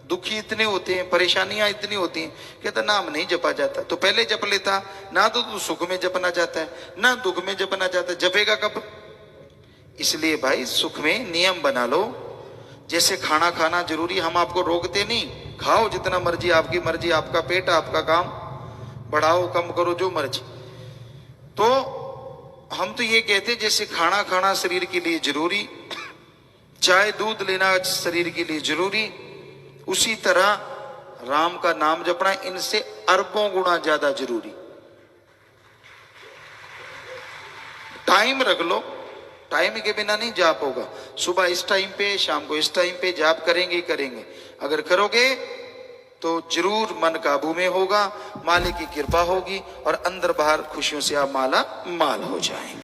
S1: दुखी इतने होते हैं, परेशानियां इतनी होती हैं, कहता नाम नहीं जपा जाता। तो पहले जप लेता ना, तो तू सुख में जपना चाहता है ना दुख में जपना चाहता है, जपेगा कब। इसलिए भाई सुख में नियम बना लो। जैसे खाना खाना जरूरी, हम आपको रोकते नहीं, खाओ जितना मर्जी, आपकी मर्जी, आपका पेट, आपका काम, बढ़ाओ कम करो जो मर्जी। तो हम तो ये कहते जैसे खाना खाना शरीर के लिए जरूरी, चाय दूध लेना शरीर के लिए जरूरी, उसी तरह राम का नाम जपना इनसे अरबों गुना ज्यादा जरूरी। टाइम रख लो, टाइम के बिना नहीं जाप होगा। सुबह इस टाइम पे, शाम को इस टाइम पे जाप करेंगे ही करेंगे। अगर करोगे तो जरूर मन काबू में होगा, मालिक की कृपा होगी और अंदर बाहर खुशियों से आप माला माल हो जाएंगे।